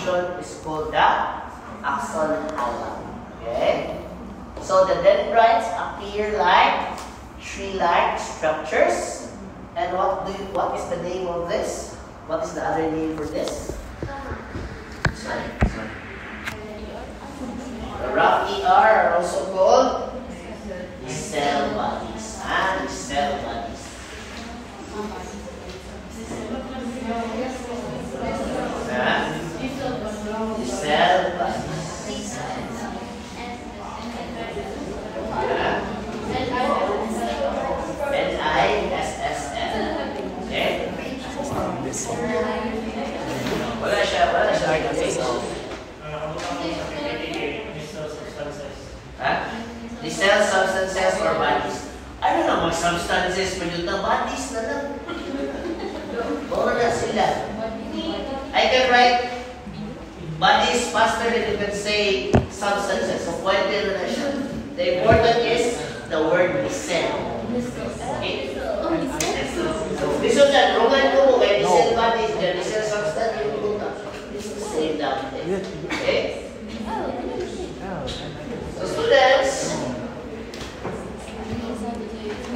junction is called the axon hala. Okay? So the dendrites appear like tree-like structures. And what is the name of this? What is the other name for this? Sorry. The rough ER are also called the cell bodies. The cell bodies. The cell bodies. N-I-S-S-L. Okay? Wala siya. The cell substances or bodies. Ano na mga substances? Pwede na bodies na lang. Bawala na sila. I can write bodies faster than you can say substances. So pwede na siya. The important is the word cell. Okay? So this is that Roman ko kay cell bodies, the cell substance yung buta. It's the same damn thing. Okay? So students,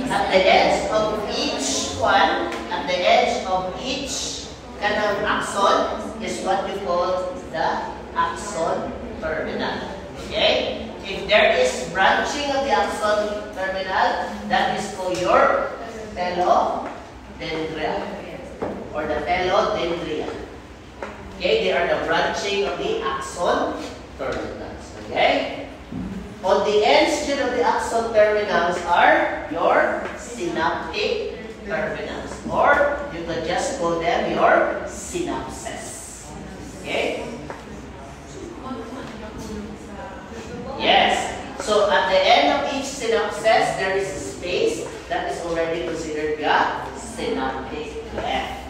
at the edge of each one, at the edge of each kanang axon is what you call the axon terminal. Okay? If there is branching of the axon terminal, that is called your telodendria or the telodendria. Okay? They are the branching of the axon terminals. Okay? On the ends of the axon terminals are your synaptic terminals, or you could just call them your synapses. Okay? Yes. So at the end of each synapses, there is a space that is already considered the synaptic cleft.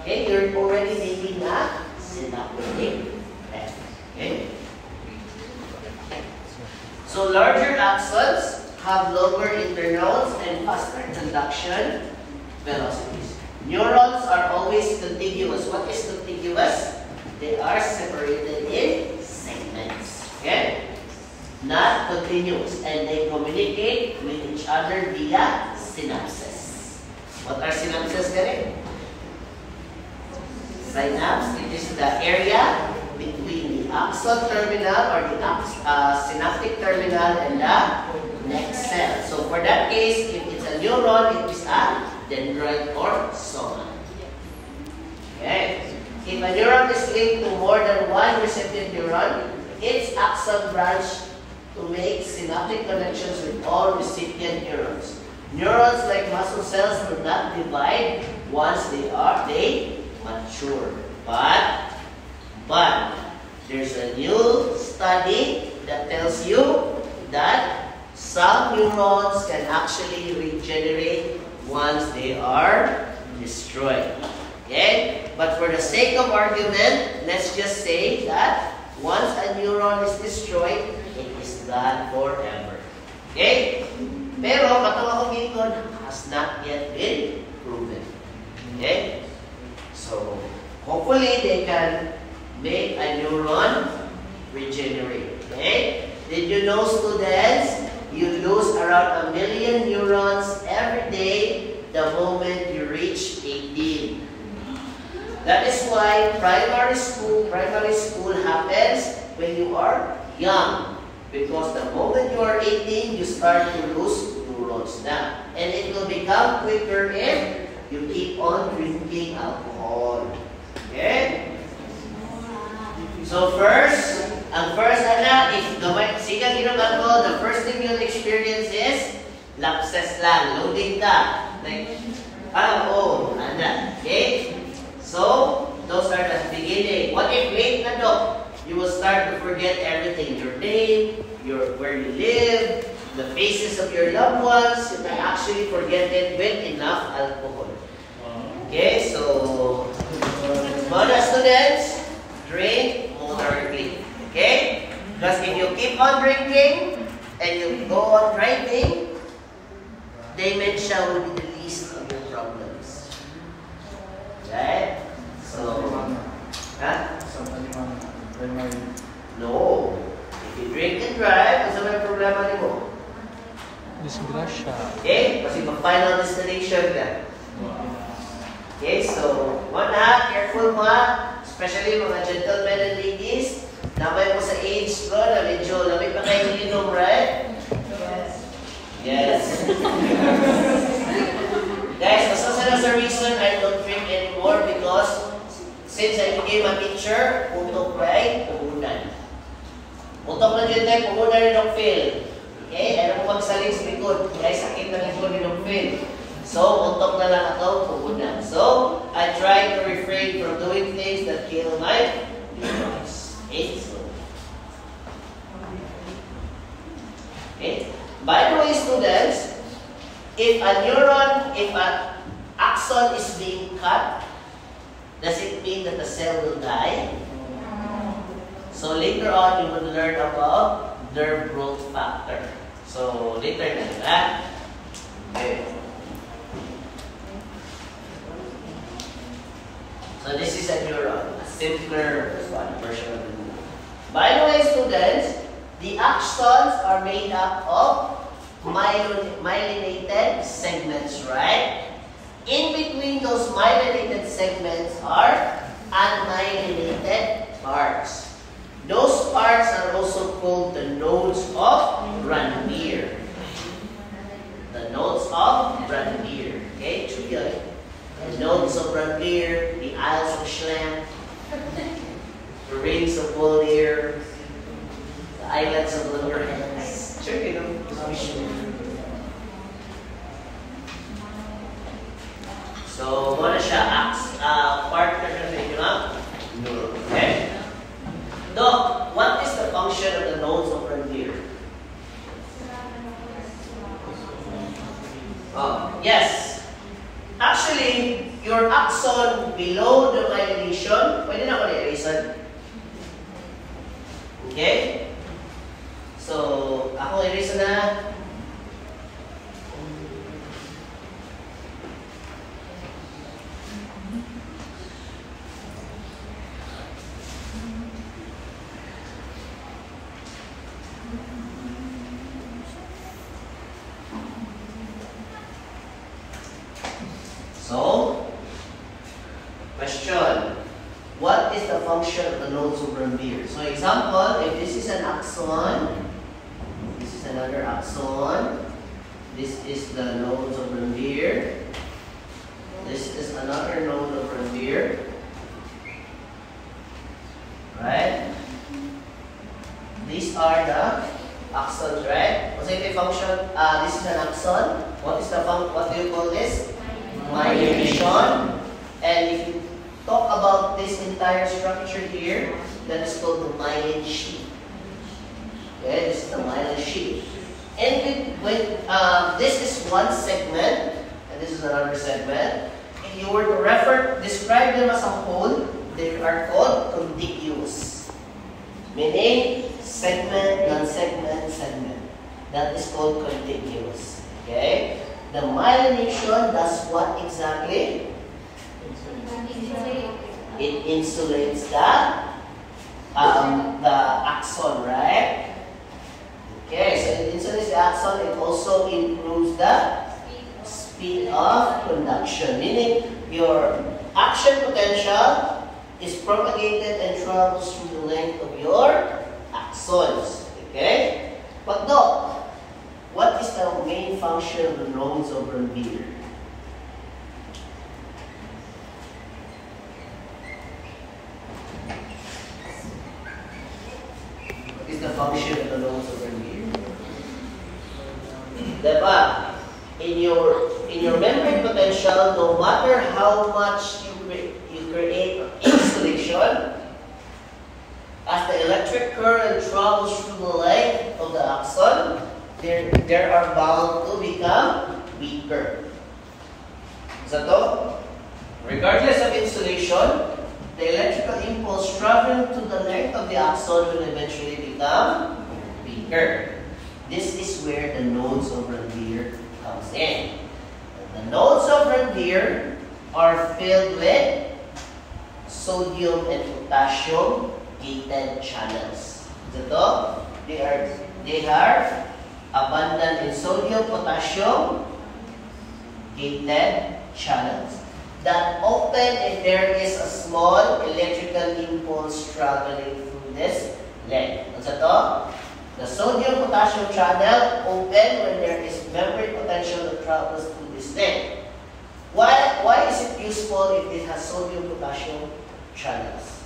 Okay, you're already naming the synaptic cleft. Okay. So larger axons have longer internodes and faster conduction velocities. Neurons are always contiguous. What is contiguous? They are separated in segments. Okay? Not continuous. And they communicate with each other via synapses. What are synapses, Gary? Synapse, it is the area between the axon terminal or the synaptic terminal and the next cell. So for that case, if it's a neuron, it is a dendrite or soma. Okay. If a neuron is linked to more than one receptive neuron, its axon branch to make synaptic connections with all recipient neurons. Neurons, like muscle cells, do not divide once they mature. But there's a new study that tells you that some neurons can actually regenerate once they are destroyed. Okay? But for the sake of argument, let's just say that once a neuron is destroyed, it is gone forever. Okay? Pero, katong akong ginikon, has not yet been proven. Okay? So, hopefully, they can make a neuron regenerate. Okay? Did you know, students, you lose around 1 million neurons every day the moment you reach 18. That is why primary school happens when you are young. Because the moment you are 18, you start to lose neurons now. And it will become quicker if you keep on drinking alcohol. Okay? So first, if siga ginugan ko, the first thing you'll experience is lapses lang, loading ka. Like, okay? So, those are the beginning. What if late na do? You will start to forget everything. Your name, where you live, the faces of your loved ones. You can actually forget it with enough alcohol. Okay, so, mga students, drink moderately. Okay? Because if you keep on drinking and you go on driving, dementia will be the least of your problems. Right? So, Ha? Sa primary. No. If you drink and drive, ano may problema ni mo? Disgrasya. Okay? Kasi mag-final destination ka. Okay, so, careful mo ha. Especially mga gentlemen and ladies. Namay mo sa age ko na medyo lamig pa kayo inom, right? Yes. Guys, masasara sa reason I don't drink anymore because since I became a teacher, utok right, puhunan. Utok na dyan tayo, puhunan rin ang fail. Okay? Ano mo magsaling sa likod? Guys, sakit na likod rin ang fail. So, utok na lang ako, puhunan. So, I try to refrain from doing things that kill my neurons. Okay? So, okay? By the way, students, if an axon is being cut, does it mean that the cell will die? So later on, you will learn about nerve growth factor. So later na nila. Okay. So this is a neuron, a simpler version of the neuron. By the way, students, the axons are made up of myelinated segments, right? In between those myelinated segments are unmyelinated parts. Those parts are also called the nodes of Ranvier. The nodes of Ranvier. Okay, trivia. The nodes of Ranvier, the Isles of Schlemm, the rings of Voltaire, the islands of Lorentz. Sure, you know. So, muna siya part na siya sa inyo ha? Okay? Doc, what is the function of the nodes of Ranvier? Yes. Actually, your axon below the myelination, pwede na ako na-erasean. Okay? So, ako erase na. So, question. What is the function of the nodes of Ranvier? So, example, if this is an axon, this is another axon, this is the nodes of Ranvier, this is another node of Ranvier, right? These are the axons, right? What's the function? This is an axon. What is the what do you call this? Myelination. And if you talk about this entire structure here, that is called the myelin sheath. Okay, this is the myelin sheath. And when this is one segment, and this is another segment, if you were to describe them as a whole, they are called contiguous. Meaning, segment, non-segment, segment. That is called contiguous. Okay? The myelination does what exactly? It insulates the axon, right? Okay, so it insulates the axon. It also improves the speed of conduction, meaning your action potential is propagated and travels through the length of your axons. Okay, but no. What is the main function of the nodes of Ranvier? What is the function of the nodes of Ranvier? Diba? In your membrane potential, no matter how much you create insulation, as the electric current travels through the length of the axon, there are bound to become weaker. Is that all? Regardless of insulation, the electrical impulse traveling to the length of the axon will eventually become weaker. This is where the nodes of Ranvier comes in. The nodes of Ranvier are filled with sodium and potassium gated channels. Ito, they are abundant in sodium, potassium gated channels that open if there is a small electrical impulse traveling through this leg. What's ito? The sodium-potassium channel open when there is membrane potential that travels through this leg. Why is it useful if it has sodium-potassium channels?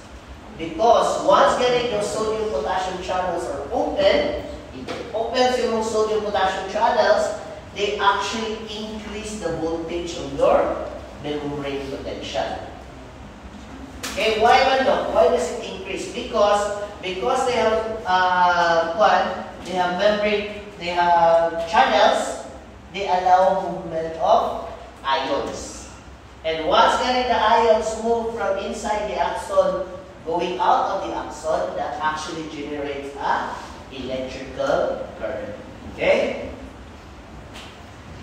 Because once getting your sodium-potassium channels are open, if it opens your sodium-potassium channels, they actually increase the voltage of your membrane potential. Okay, why does it increase? Because they have they have membrane, they have channels, they allow movement of ions. And once the ions move from inside the axon going out of the axon, that actually generates a electrical current. Okay?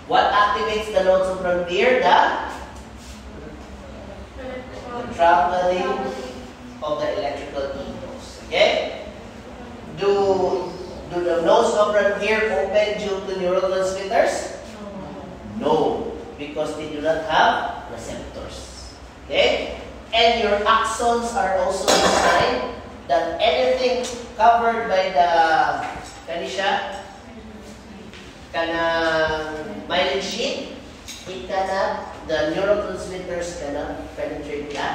What activates the nodes of frontier? The traveling of the electrical impulse. Okay? Do the nodes of frontier open due to neurotransmitters? No, because they do not have receptors. Okay? And your axons are also designed that anything covered by the myelin sheath, the neurotransmitters cannot penetrate the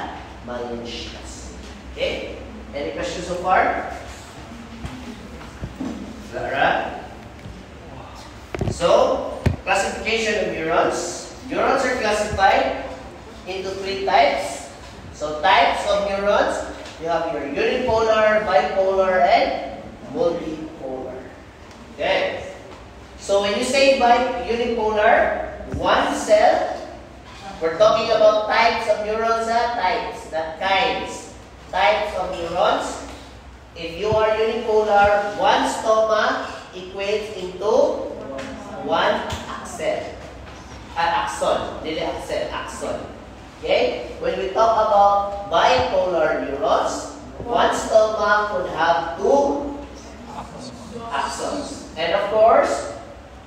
myelin sheaths. Okay? Any questions so far? Alright. So, classification of neurons. Neurons are classified into 3 types. So, types of neurons, you have your unipolar, bipolar, and multipolar. Okay. So, when you say unipolar, one cell, we're talking about types of neurons, types, not kinds. Types of neurons. If you are unipolar, one stoma equates into one axon. Axon. Okay? When we talk about bipolar neurons, one stoma could have 2 axons. And of course,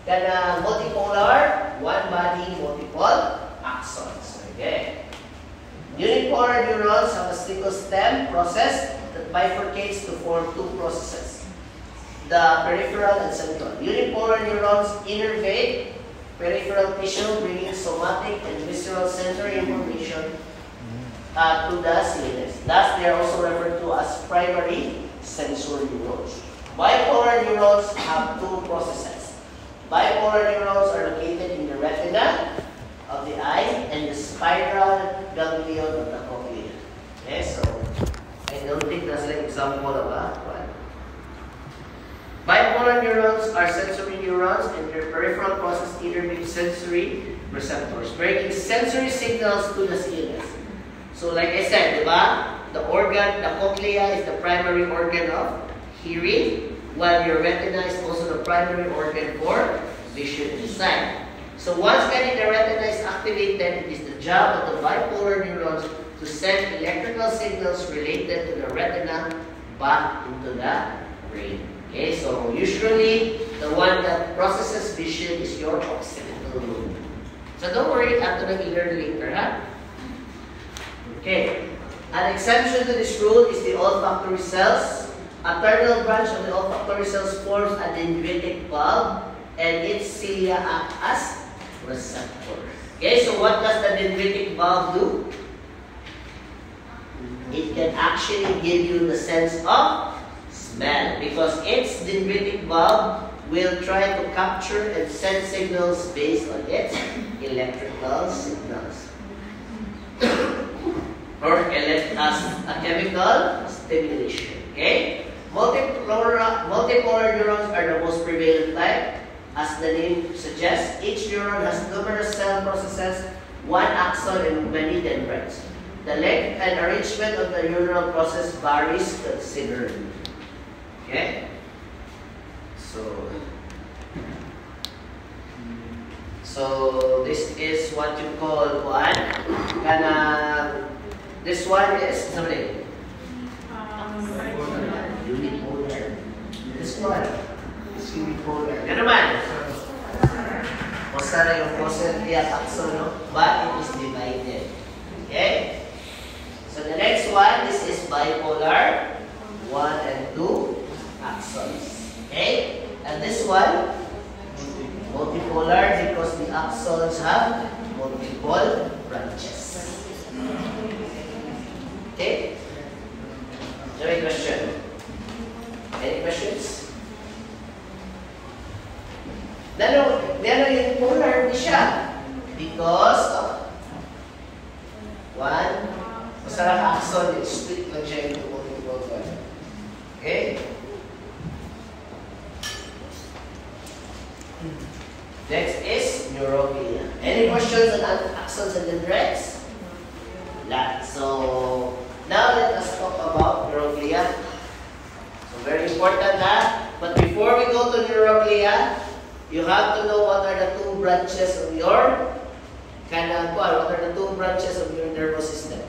multipolar, one body, multiple axons. Okay? Unipolar neurons have a single stem process that bifurcates to form 2 processes, the peripheral and central. Unipolar neurons innervate peripheral tissue, bringing somatic and visceral sensory information to the CNS. Thus, they are also referred to as primary sensory neurons. Bipolar neurons have 2 processes. Bipolar neurons are located in the retina of the eye and the spiral ganglion of the cochlea. Okay, so I don't think that's an example of one. Bipolar neurons are sensory neurons and their peripheral process innervates sensory receptors, bringing sensory signals to the CNS. So like I said, the cochlea is the primary organ of hearing, while your retina is also the primary organ for vision and sight. So once the retina is activated, it is the job of the bipolar neurons to send electrical signals related to the retina back into the brain. Okay, so usually the one that processes vision is your occipital lobe. So don't worry, after the learn later, huh? Okay, an exception to this rule is the olfactory cells. A terminal branch of the olfactory cells forms a dendritic bulb, and its cilia act as receptor. Okay, so what does the dendritic bulb do? It can actually give you the sense of smell, because its dendritic bulb will try to capture and send signals based on its electrical signals. Or as a chemical stimulation. Okay? Multipolar neurons are the most prevalent type. As the name suggests, each neuron has numerous cell processes, one axon, and many dendrites. The length and arrangement of the neuronal process varies considerably. Okay? So this is what you call This one is somebody. Unipolar. This one is unipolar. Yan naman. Basta na yung constant axon, no? But it is divided. Okay? So the next one, this is bipolar. 1 and 2 axons. Okay? And this one, multipolar because the axons have multiple branches. Okay? Any question? Any questions? Nano unipolar di siya because of one, masarang axon, split lang siya into multiple one. Okay? Next is neuroglia. Any questions on axons and dendrites? Wala. So, now let us talk about neuroglia. So, very important ha. But before we go to neuroglia, you have to know what are the two branches of your what are the two branches of your nervous system?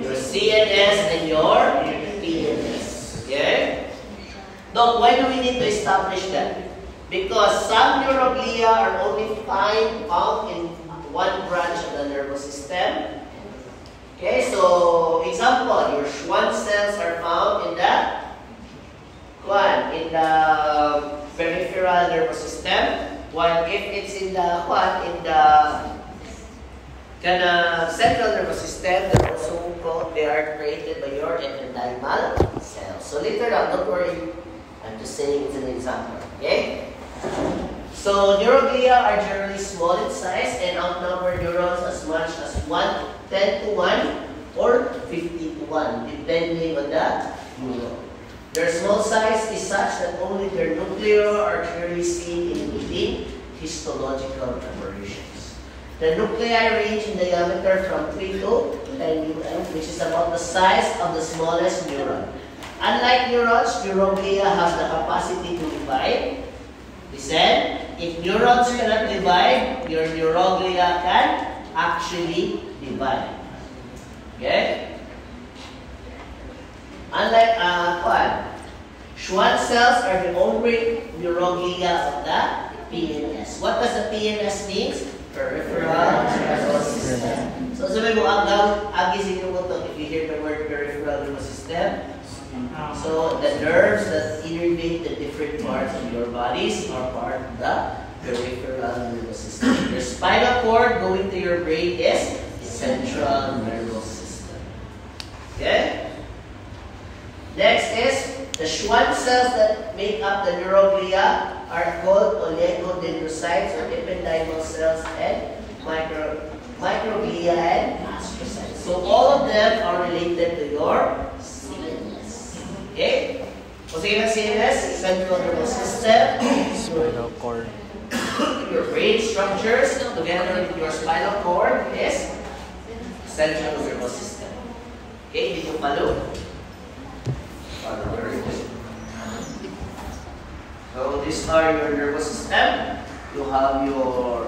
Your CNS and your PNS. Okay? Now, why do we need to establish that? Because some neuroglia are only found in one branch of the nervous system. Okay, so example, your Schwann cells are found in the peripheral nervous system, while if it's in the central nervous system, they're also called, they are created by your ependymal cells. So later on, don't worry, I'm just saying it's an example. Okay? So neuroglia are generally small in size and outnumber neurons as much as 10 to 1 or 50 to 1, depending on the neuron. Their small size is such that only their nuclei are clearly seen in within histological preparations. The nuclei range in diameter from 3 to 10 UM, which is about the size of the smallest neuron. Unlike neurons, neuroglia has the capacity to divide. Listen, if neurons cannot divide, your neuroglia can actually divide. Okay? Unlike Schwann cells are the only neuroglia of the PNS. What does the PNS mean? Peripheral nervous system. So sabi mo, agising mo ito if you hear the word peripheral nervous system. So the nerves that innervate the different parts of your bodies are part of the peripheral nervous system. Your spinal cord going to your brain is central nervous system. Okay? Next is the Schwann cells that make up the neuroglia are called oligodendrocytes or ependymal cells and microglia and astrocytes. So all of them are related to your CNS. Okay? So sige na CNS, central nervous system. Spinal cord. Your brain structures together with your spinal cord is central nervous system. Okay, dito palo. So these are your nervous system. You have your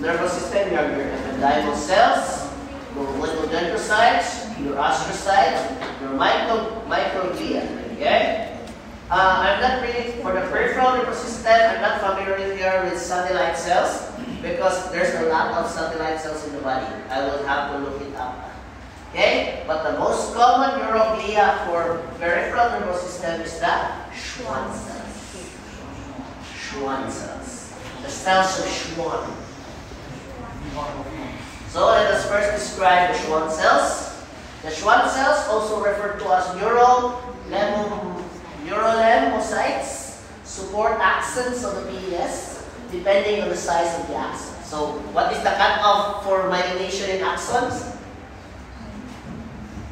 nervous system, you have your ependymal cells, your oligodendrocytes, your astrocytes, your microglia. Okay? I'm not really, for the peripheral nervous system, I'm not familiar with satellite cells because there's a lot of satellite cells in the body. I will have to look it up. Okay? But the most common neuroglia for peripheral nervous system is the Schwann cells. Schwann cells. The cells of Schwann. So let us first describe the Schwann cells. The Schwann cells, also referred to as neurolemmocytes, support axons of the PNS depending on the size of the axon. So what is the cutoff for myelination in axons?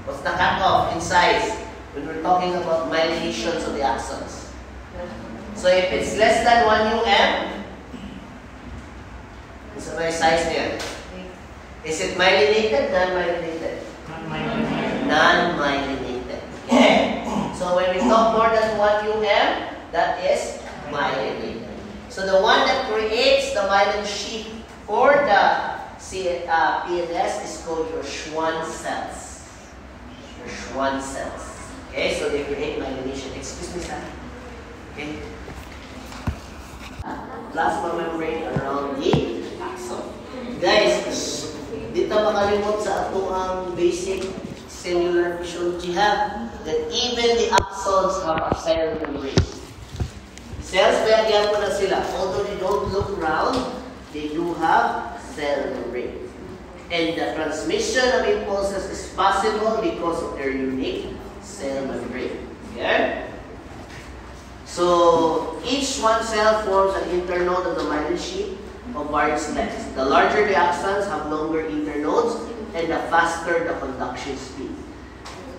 What's the cutoff in size when we're talking about myelinations of the axons? So if it's less than 1 UM, it's a very size there. Is it myelinated? Non-myelinated? Non-myelinated. Okay? So when we talk more than 1 UM, that is myelinated. So the one that creates the myelin sheath for the PNS is called your Schwann cells. Your Schwann cells. Okay, so they create myelination. Excuse me, sir. Okay. Plasma membrane around the axon. Guys, dito makalimot sa atong basic cellular physiology ha, that even the axons have a cell membrane. Cells, bayagyan po na sila. Although they don't look round, they do have cell membrane. And the transmission of impulses is possible because of their unique cell membrane. Okay? So, each one cell forms an internode of the myelin sheath of various lengths. The larger the axons have longer internodes, and the faster the conduction speed.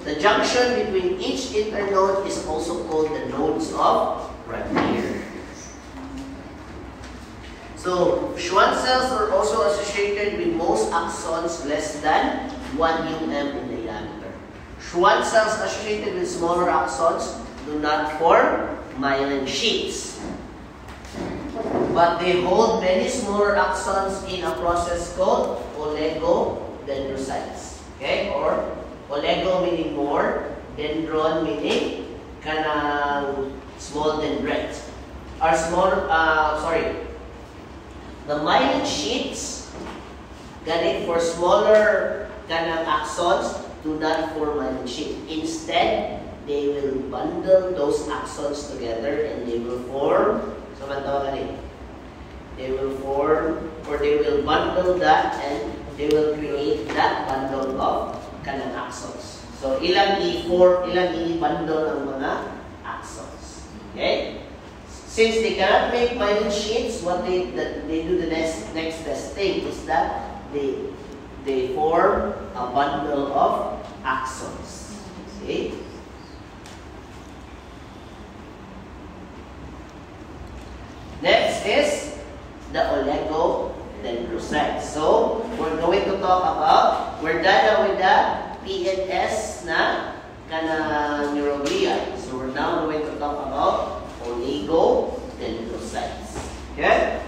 The junction between each internode is also called the nodes of Ranvier. So, Schwann cells are also associated with most axons less than 1 mm in diameter. Schwann cells associated with smaller axons do not form myelin sheaths, but they hold many smaller axons in a process called oligodendrocytes. Okay? Or oligo meaning more, dendron meaning kanang small dendrites. The myelin sheaths, ganit for smaller kanang axons, do not form myelin sheath. Instead, they will bundle those axons together and they will form, they will form, or they will bundle that and they will create that bundle of kanang axons. So, ilang i-bundle ang mga axons. Okay? Since they cannot make myelin sheaths, what they do the next best thing is that they form a bundle of axons. Okay? Next is the oligodendrocytes. So, we're going to talk about, we're done with the PNS na neuroglia. So, we're now going to talk about oligodendrocytes. Okay?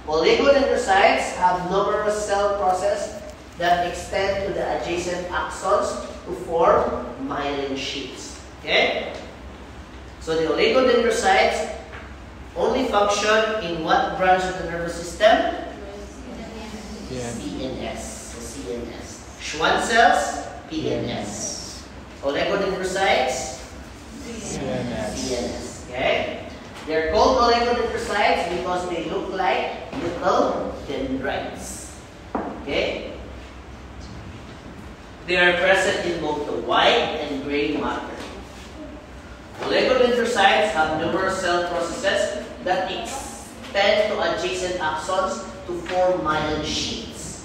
Oligodendrocytes have numerous cell processes that extend to the adjacent axons to form myelin sheaths. Okay? So, the oligodendrocytes only function in what branch of the nervous system? CNS. So CNS. Schwann cells, PNS. Oligodendrocytes, CNS. Okay? They're called oligodendrocytes because they look like little dendrites. Okay? They are present in both the white and gray matter. Oligodendrocytes have numerous cell processes that extend to adjacent axons to form myelin sheaths.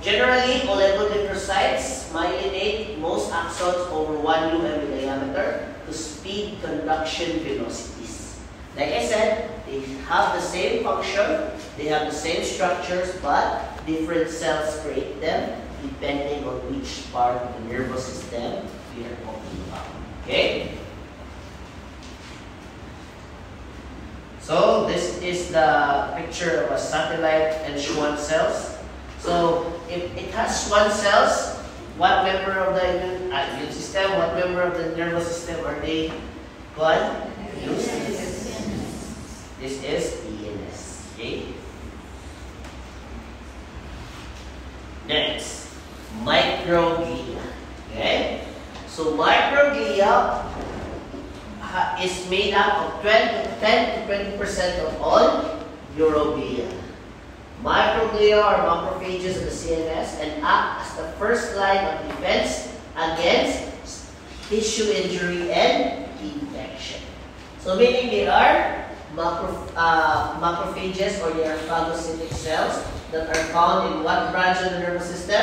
Generally, oligodendrocytes myelinate most axons over 1 mm in diameter to speed conduction velocities. Like I said, they have the same function, they have the same structures, but different cells create them depending on which part of the nervous system we are talking about. Okay? So, this is the picture of a satellite and Schwann cells. So, if it has Schwann cells, what member of the immune system, what member of the nervous system are they? One? This is PNS. Okay? Next, microglia. Okay? So, microglia is made up of 10 to 20% of all neuroglia. Microglia are macrophages of the CNS and act as the first line of defense against tissue injury and infection. So meaning they are macrophages, or they are phagocytic cells that are found in what branch of the nervous system?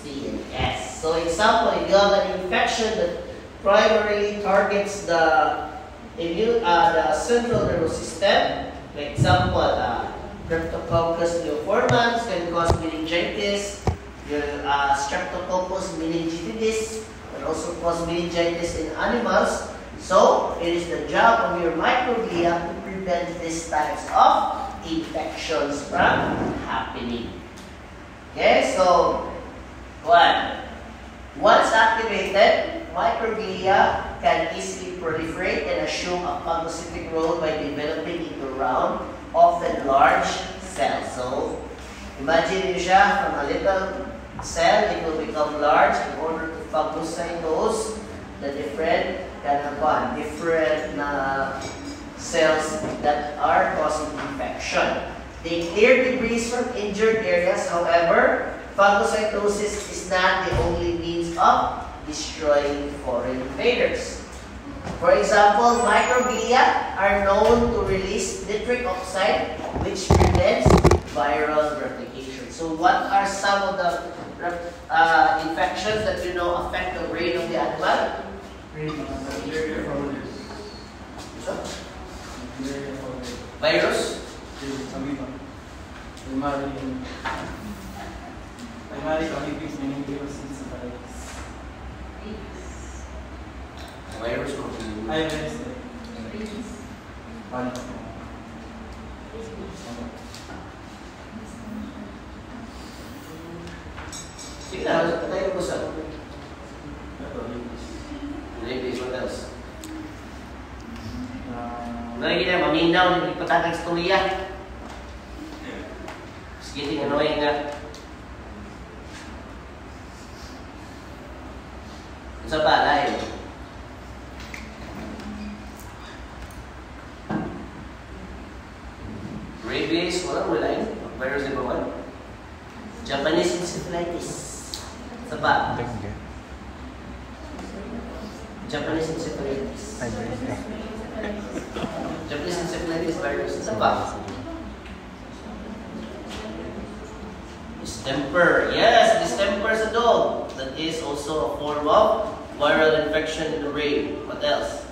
CNS. So example, if you have an infection that primarily targets the central nervous system. For example, Cryptococcus neoformans can cause meningitis. Streptococcus meningitidis can also cause meningitis in animals. So, it is the job of your microglia to prevent these types of infections from happening. Okay, so one. Once activated, microglia can easily proliferate and assume a phagocytic role by developing into round, often large cells. So, imagine nyo siya from a little cell, it will become large in order to phagocytose the different cells that are causing infection. They clear debris from injured areas. However, phagocytosis is not the only means of destroying foreign invaders. For example, microglia are known to release nitric oxide, which prevents viral replication. So, what are some of the infections that you know affect the brain of the animal? Virus? Virus sige na, tayo ko sa rabies, what else? Lagi na, maminaw, hindi patagag sa tuliya. It's getting annoying nga. Sa balay. Rabies, walang walain. Virus number 1. Japanese encephalitis. Sa ba? Japanese encephalitis. Japanese encephalitis virus. Sa ba? Distemper. Yes, distemper sa dog. That is also a form of viral infection in the brain. What else?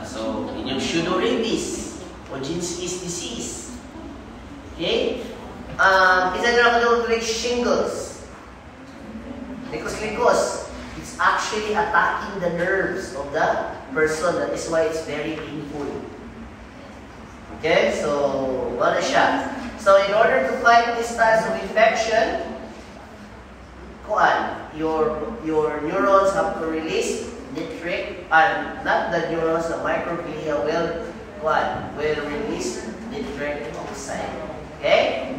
So, inyong pseudorabies o Jinski's disease. Okay? Isa na ako like shingles. Likos-likos. It's actually attacking the nerves of the person. That is why it's very painful. Okay? So, wala siya. So, in order to fight these types of infection, your neurons have to release nitric, and not the neurons, the microglia will release nitric oxide. Okay?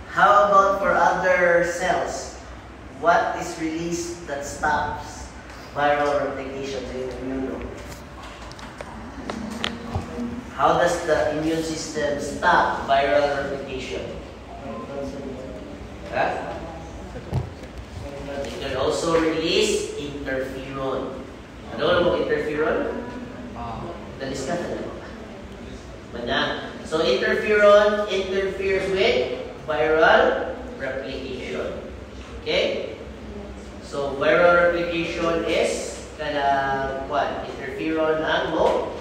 How about for other cells? What is released that stops viral replication in the immune? How does the immune system stop viral replication? Huh? It can also release interferon. Ano mo interferon? Dalis ka na ba? So interferon interferes with viral replication. Okay? So viral replication is interferon ang mo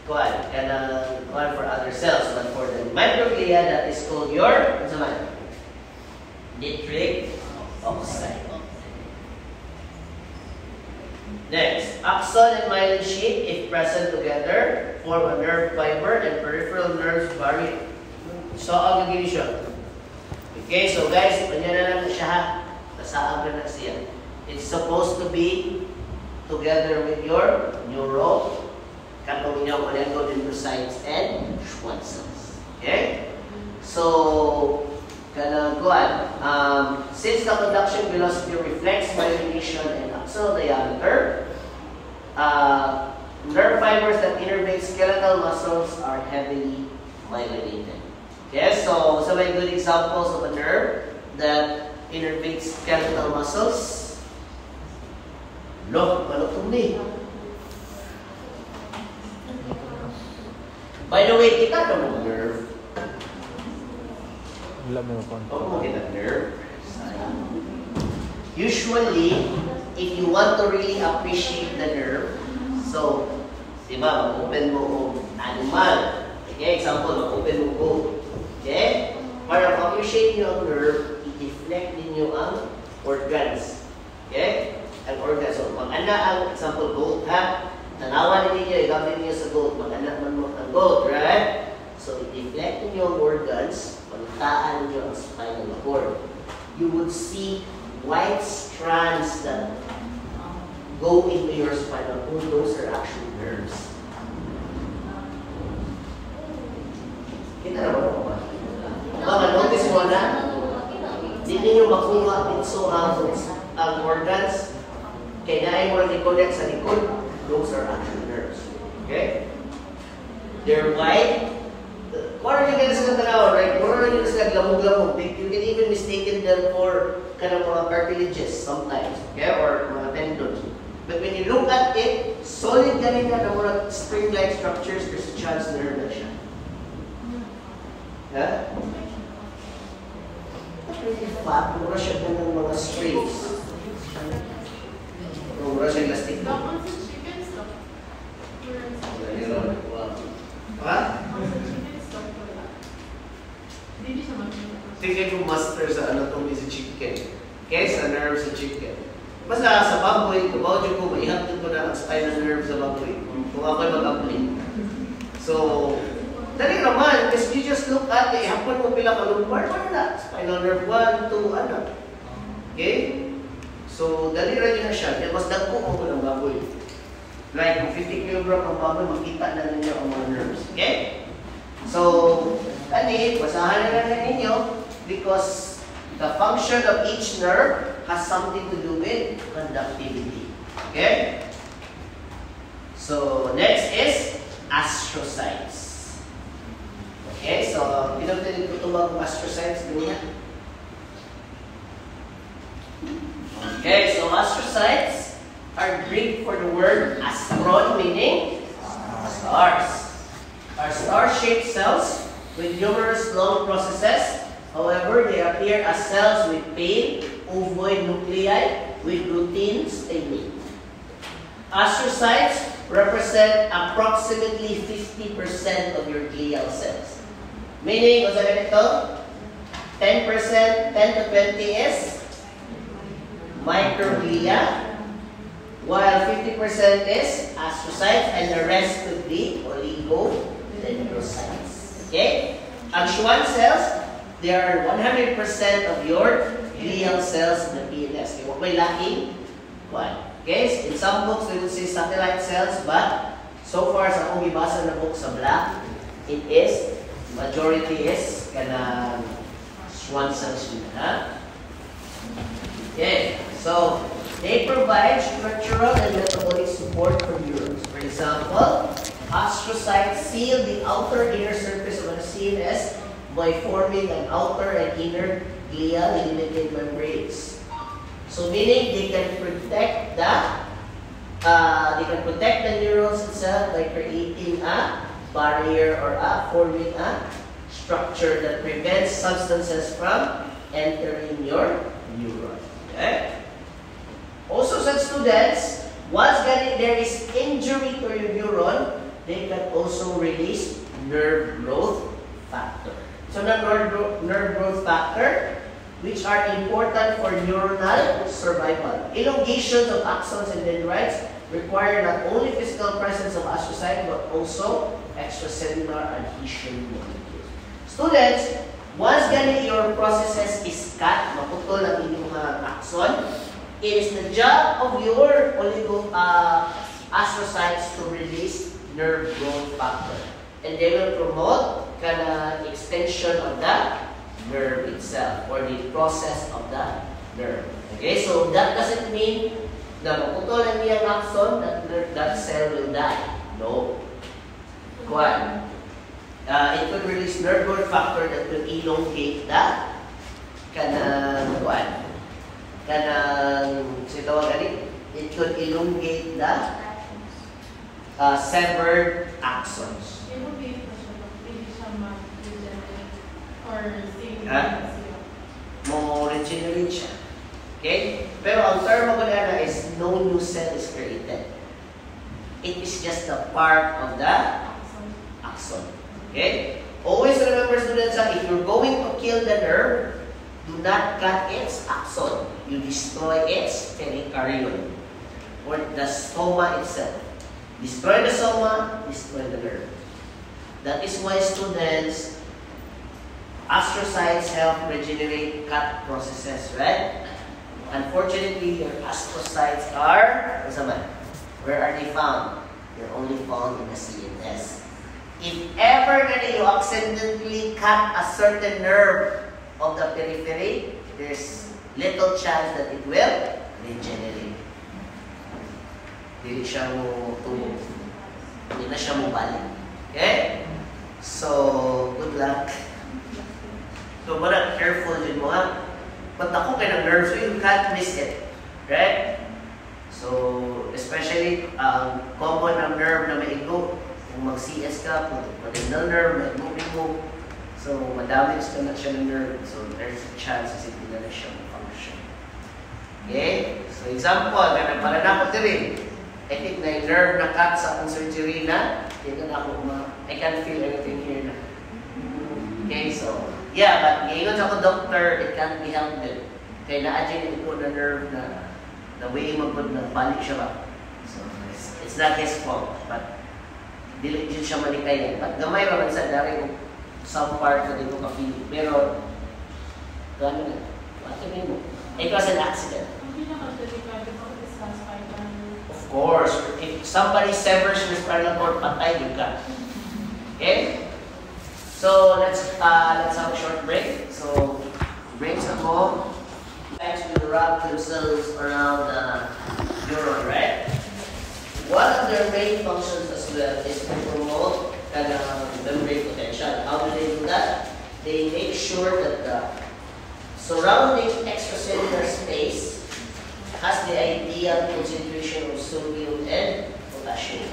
for other cells, but for the microglia, that is called your nitric oxide. Next, axon and myelin sheath, if present together, form a nerve fiber and peripheral nerves vary. So, ang gagawin siya. Okay, so guys, ganyan na lang siya ha. Nasaan na siya. It's supposed to be together with your neuro, katong inyong oligodendrocytes and Schwann cells. Okay? So, since the conduction velocity reflects myelination and axonal diameter, nerve fibers that innervate skeletal muscles are heavily myelinated. Okay, so some good examples of a nerve that innervates skeletal muscles. Malutong ni. By the way, kita na mo nerve. Nerve. Usually, if you want to really appreciate the nerve, so, diba, mag-open mo ang animal. Okay, example, mag-open mo goat. Okay? Para ma-appreciate nyo ang nerve, i-deflect ninyo ang organs. Okay? Ang organ. So, mag-ana ang example, goat, ha? Tanawan ninyo, igamit niyo sa goat. Mag-ana man mo ang goat, right? So, i-deflect ninyo ang organs, pagtaan ninyo ang spinal cord. You would see white strands that go into your spinal cord. Those are actually nerves. Kita na ba? Baka notice mo na, hindi ninyo makuha dito ang organs. Kaya na mo i-connect sa likod. Those are actually nerves. Okay? They're white. Kung ano yung sa tanaw, right? Kung ano yung sa lamog-lamog, you can even mistaken them for kind of mga cartilages sometimes. Okay? Or mga tendons. But when you look at it, solid ganun na mga spring-like structures, there's a chance nerve na siya. Ha? Really fat, mura siya po ng mga strings. Mura siya elastic. Ha? Tingnan yung master sa anatomy sa chicken. Okay, sa nerve sa chicken. Basta sa baboy, kumaw dyan ko, maihapin ko na ang spinal nerve sa baboy. Kung ako'y mag-apply. So, dali naman, because you just look at it, hapon mo pila ka lumbar, wala. Spinal nerve 1, 2, ano. Okay? So, dali rin na siya. Mas dagko mo ng baboy. Like, kung 50 kg ang baboy, makita na ninyo ang mga nerves. Okay? So, basahan na lang ninyo because the function of each nerve has something to do with conductivity. Okay? So, next is astrocytes. Okay, so pinagtinig ko ito mga astrocytes ganyan. Okay, so astrocytes are Greek for the word astron, meaning stars. Are star-shaped cells with numerous long processes. However, they appear as cells with pale, ovoid nuclei with routine staining. Astrocytes represent approximately 50% of your glial cells. Meaning, kung saan ito, 10%, 10 to 20 is microglia, while 50% is astrocytes, and the rest could be oligodendrocytes. Okay? Ang Schwann cells, they are 100% of your glial cells in the PNS. Okay, may lacking one. Okay? In some books, they will say satellite cells, but so far sa akong ibasa na book sa black, it is, majority is kanang Schwann cells yun, ha? Okay, so they provide structural and metabolic support for neurons. For example, astrocytes seal the outer inner surface of the CNS by forming an outer and inner glial limited membranes. So meaning they can protect the neurons itself by creating a barrier or forming a structure that prevents substances from entering your neuron. Okay? Also, some students, once there is injury to your neuron, they can also release nerve growth factor. So, the nerve growth factor, which are important for neuronal survival. Elongations of axons and dendrites require not only physical presence of astrocyte, but also extracellular adhesion molecules. Students, once your processes is cut, maputol ang inyong axon, it is the job of your astrocytes to release nerve growth factor. And they will promote the extension of the nerve itself or the process of the nerve. Okay, so that doesn't mean na maputol ang iyang axon, that cell will die. No. Why? It could release nerve growth factor that will elongate the it could elongate the severed axons. More regenerate siya. Okay? Pero ang term ko na is no new cell is created. It is just a part of the axon. Okay? Always remember, students, if you're going to kill the nerve, do not cut its axon. You destroy its pericardium, or the stoma itself. Destroy the soma, destroy the nerve. That is why students, astrocytes help regenerate cut processes, right? Unfortunately, your astrocytes are, where are they found? They're only found in the CNS. If ever you accidentally cut a certain nerve of the periphery, there's little chance that it will regenerate. Hindi siya mo tumo. Hindi na siya mo balik. Okay? So, good luck. So, wala, careful din mo ha. Pag ako kayo ng nerve, so you can't miss it. Right? So, especially, common ang nerve na maigo. Kung mag-CS ka, mag-renal nerve, mag-moving mo. So, madamage ka na siya ng nerve. So, there's a chance na hindi na siya mag-function. Okay? So, example, pala na ako din. I think na yung nerve na cut sa akong surgery na, hindi na ako I can't feel anything here na. Okay, so, yeah, but ngayon ako doctor, it can't be helped din. Kaya na-adjust ko na nerve na the way magpud na balik siya ba. So, it's not his fault, but dili din siya malikayan. But gamay naman sa dari kung some part na dito ka-feel. Pero, gano'n na. Bakit mo? It was an accident. Of course, if somebody severs your spinal cord, patay yung ka. Okay? So, let's have a short break. So, break some more. Legs will wrap themselves around the neuron, right? One of their main functions as well is to promote membrane potential. How do they do that? They make sure that the surrounding extracellular space has the ideal concentration of sodium and potassium.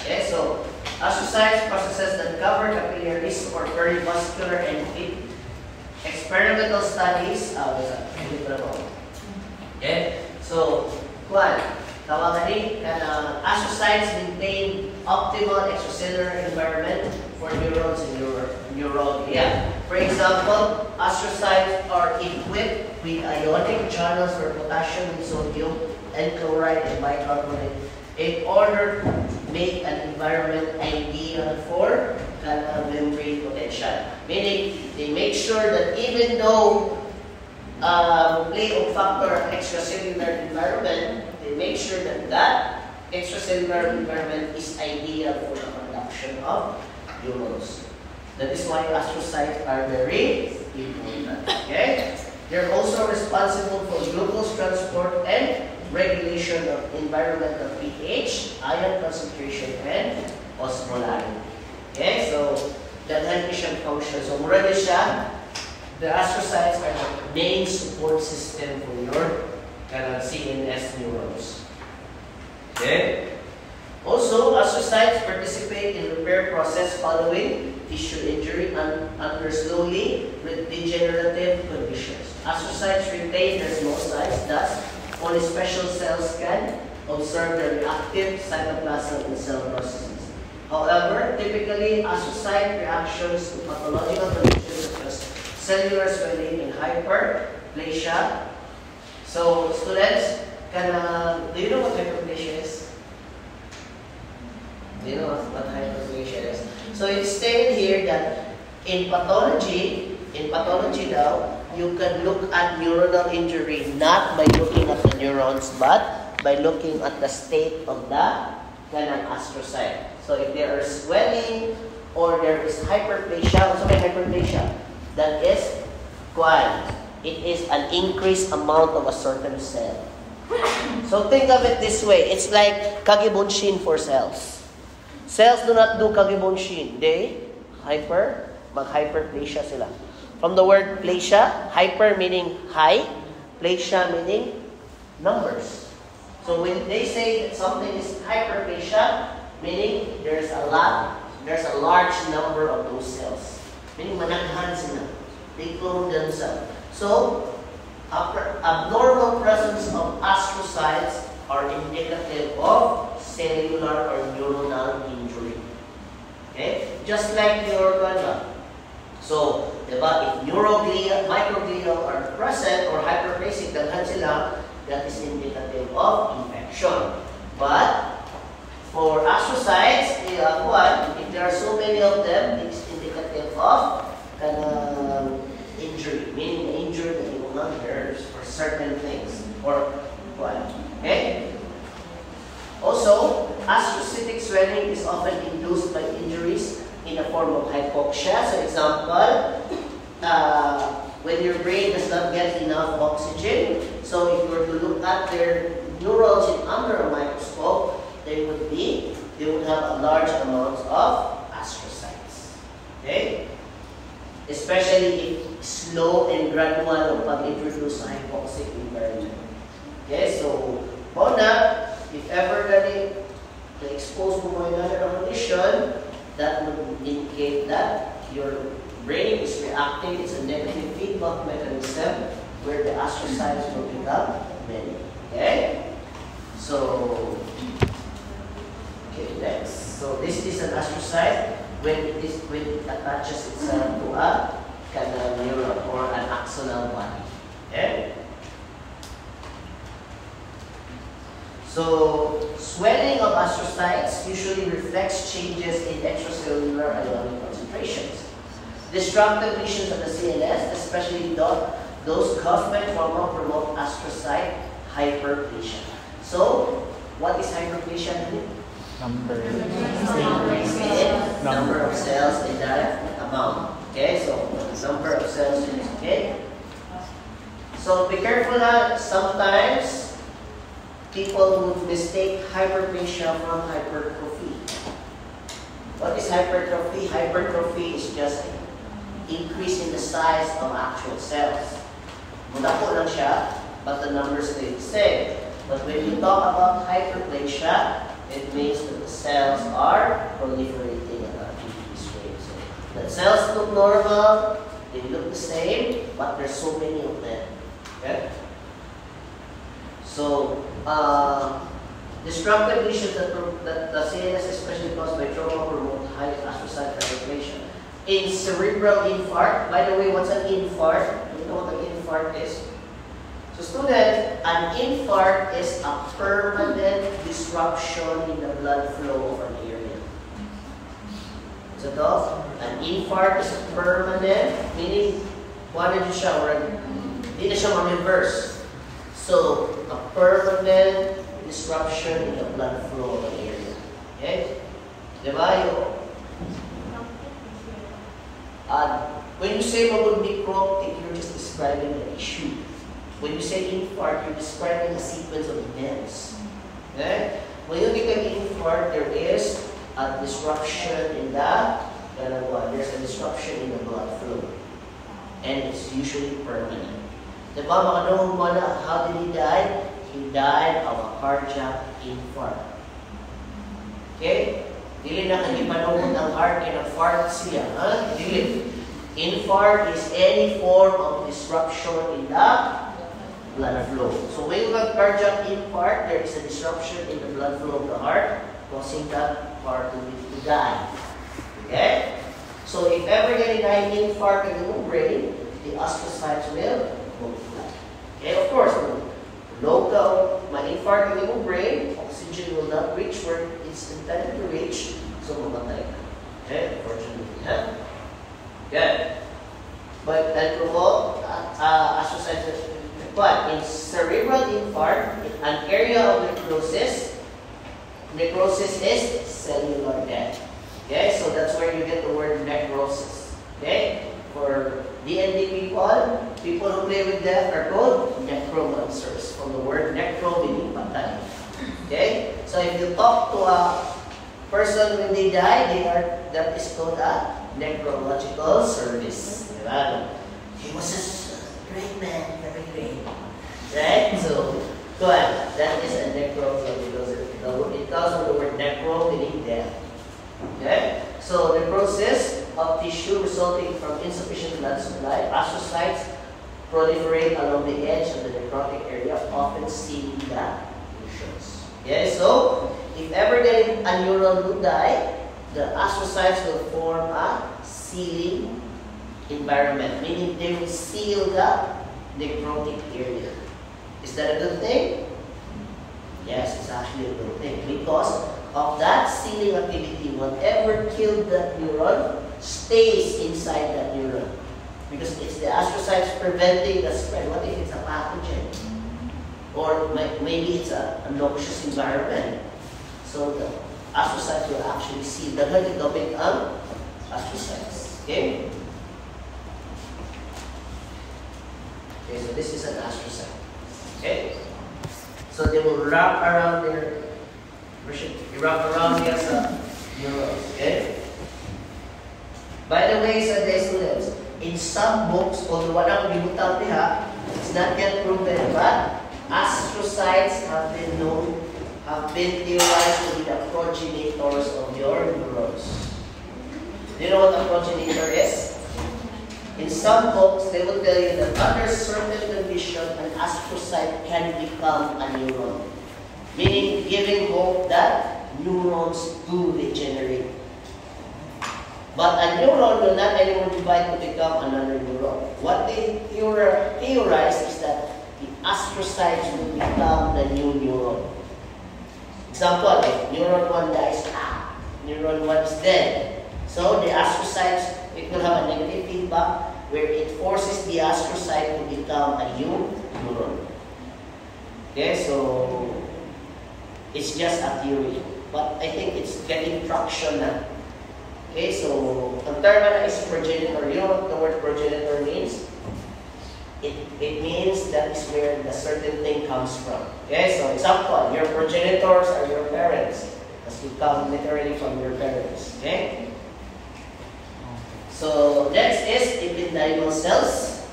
Okay, so astrocytes processes that cover capillaries or perivascular and experimental studies. Okay, so tawagan ni astrocytes maintain optimal extracellular environment for neurons in neurology. Yeah. For example, astrocytes are equipped with ionic channels for potassium and sodium and chloride and bicarbonate in order to make an environment ideal for membrane potential. Meaning, they make sure that even though play a factor of extracellular environment, they make sure that that extracellular environment is ideal for the production of neurons. That is why astrocytes are very important. Okay? They're also responsible for glucose transport and regulation of environmental pH, ion concentration, and osmolarity. Okay? So, that siyang function. So, mura siya, the astrocytes are the main support system for your CNS neurons. Okay? Also, astrocytes participate in repair process following tissue injury and under slowly degenerative conditions. Astrocytes retain their small size, thus only special cells can observe the reactive cytoplasm and cell processes. However, typically astrocyte reactions to pathological conditions such as cellular swelling and hyperplasia. So, students, do you know what hyperplasia is? Do you know what hyperplasia is? So, it's stated here that in pathology now, you can look at neuronal injury not by looking at the neurons, but by looking at the state of the astrocyte. So, if there is swelling or there is hyperplasia, also may hyperplasia, that is it is an increased amount of a certain cell. So think of it this way. It's like kagibonshin for cells. Cells do not do kagibonshin. They mag-hyperplasia sila. From the word plasia, hyper meaning high, plasia meaning numbers. So when they say that something is hyperplasia, meaning there's a large number of those cells. Meaning managhan sila. They clone themselves. So, abnormal presence of astrocytes are indicative of cellular or neuronal injury. Okay? Just like your So, Diba? If neuroglia, microglial are present or hyperplasic, daghan sila, that is indicative of infection. But for astrocytes, if there are so many of them, it's indicative of injury, meaning injury that you will not nerves for certain things or what. Okay? Also, astrocytic swelling is often induced by injuries in the form of hypoxia. So, example, when your brain does not get enough oxygen, so if you were to look at their neurons under a microscope, they would have a large amount of astrocytes. Okay? Especially if slow and gradual ang pag-introduce sa hypoxic environment. Okay, so, if ever na-expose mo mo another condition, that would indicate that your brain is reacting. It's a negative feedback mechanism where the astrocytes will become many. Okay? So, next. So, this is an astrocyte when it attaches itself to a canal neuron or an axonal body. Okay? So, swelling of astrocytes usually reflects changes in extracellular ionic concentrations. Destructive lesions of the CNS, especially those caused by trauma, promote astrocyte hyperplasia. So, what is hyperplasia? Number. Increase in number of cells in that amount. Okay, so number of cells is okay. So be careful that sometimes people would mistake hyperplasia from hypertrophy. What is hypertrophy? Hypertrophy is just an increase in the size of actual cells. Mudako lang siya, but the numbers stay the same. But when you talk about hyperplasia, it means that the cells are proliferating at an increased rate. So the cells look normal, they look the same, but there's so many of them. Okay? So, destructive lesions that the CNS, especially caused by trauma, promote high astrocyte hyperplasia. In cerebral infarct, by the way, what's an infarct? You know what an infarct is? So students, an infarct is a permanent disruption in the blood flow of an area. So an infarct is a permanent, meaning, what did you show? Hindi na siya ma-reverse. So, a permanent disruption in the blood flow of an area. Okay? Diba? When you say necrotic, you're just describing an issue. When you say infarct, you're describing a sequence of events. Okay? When you think of infarct, there is a disruption in there's a disruption in the blood flow. And it's usually permanent. Diba, makanoong mo na, how did he die? He died of a cardiac infarct. Okay? Dili na kanipanong ang heart and a fart siya. Dili. Infarct is any form of disruption in the blood flow. So when you have cardiac infarct, there is a disruption in the blood flow of the heart, causing that heart to die. Okay? So if ever get an infarct in the brain, the astrocytes will multiply. Okay, of course, local, infarct in the brain, oxygen will not reach where it's intended to reach, so mamatay ka. Okay, unfortunately. Yeah? Good. But that promote astrocytes. But in cerebral infarct, an area of necrosis is cellular death. Okay, so that's where you get the word necrosis. Okay, for D&D people who play with death are called necromancers. From the word necro meaning patay. Okay, so if you talk to a person when they die, that is called a necrological service. He was a great man, very great. Right? So, go ahead. That is a necrological service. It comes from the word necro meaning death. Okay? So, necrosis of tissue resulting from insufficient blood supply, astrocytes proliferate along the edge of the necrotic area, often sealing the lesions. Okay? So, if ever getting a neuron would die, the astrocytes will form a sealing environment, meaning they will seal the necrotic area. Is that a good thing? Yes, it's actually a good thing because of that sealing activity. Whatever killed that neuron stays inside that neuron because it's the astrocytes preventing the spread. What if it's a pathogen? Or maybe it's a noxious environment. So the astrocytes will actually seal. Dagan gamit ang astrocytes. Okay? Okay, so this is an astrocyte. Okay? So they will wrap around their neurons. Okay? By the way, sa students, in some books, although walang limutan niya, it's not yet proven, but astrocytes have been theorized to be the progenitors of your neurons. Do you know what a progenitor is? In some books, they will tell you that under certain conditions, an astrocyte can become a neuron. Meaning, giving hope that neurons do regenerate. But a neuron will not anymore divide to become another neuron. What they theorize is that the astrocytes will become the new neuron. Example, if neuron 1 dies, neuron 1 is dead. So the astrocytes, it will have a negative feedback where it forces the astrocyte to become a new neuron. Okay, so it's just a theory. But I think it's getting traction now. Okay, so ang term na is progenitor. You know what the word progenitor means? It means that is where the certain thing comes from. Okay, so example, your progenitors are your parents. Because you come literally from your parents. Okay? So next is ependymal cells.